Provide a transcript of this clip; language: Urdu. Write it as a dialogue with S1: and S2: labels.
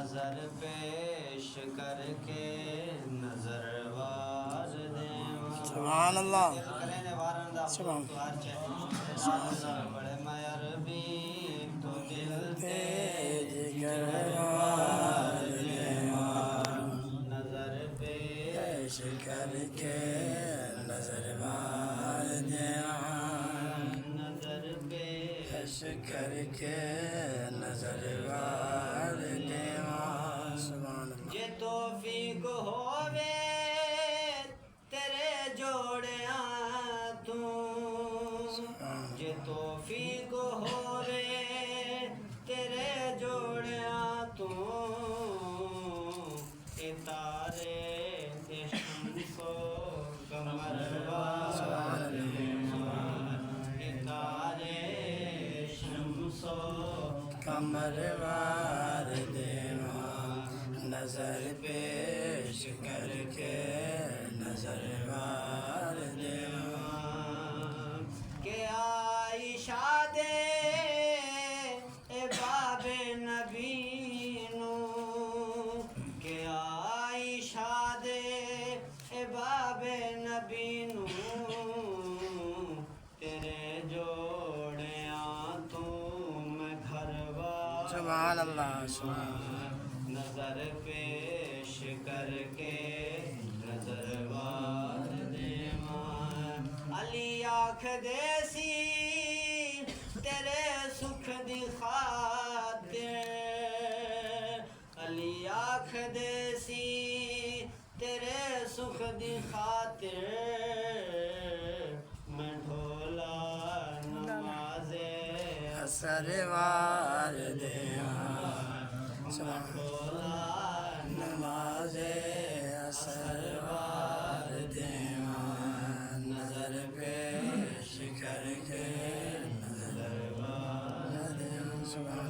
S1: نظر پیش کر کے نظر وار دیواں
S2: سبحان اللہ
S1: سبحان بڑے میار بھی تو دل تے جگر وار دیواں نظر پیش کر کے نظر وار دیواں نظر پیش کر کے نظر وار دیواں سبحان اللہ یہ توفیق ہووے تیرے جوڑیاں تو یہ توفیق ہووے تیرے جوڑیاں تو اتارے شمس و قمر وار دیواں اتارے شمس و قمر وار دیواں نظر پیش کر کے نظر وار دیواں کہ عائشہ دے اے باب نبی نو کہ عائشہ دے اے باب نبی نو تیرے جوڑیاں تو میں گھر وار
S2: سبحان اللہ سبحان
S1: نظر پیش کر کے نظر وار دیواں علی آنکھ دیسی تیرے سکھ دی خاطر علی آنکھ دیسی تیرے سکھ دی خاطر میں ڈھولا نماز
S2: اثر وار دیواں
S1: ڈھولا
S2: نماز اثر وار دیواں نظر پیش کر کے نظر وار دیواں سبحان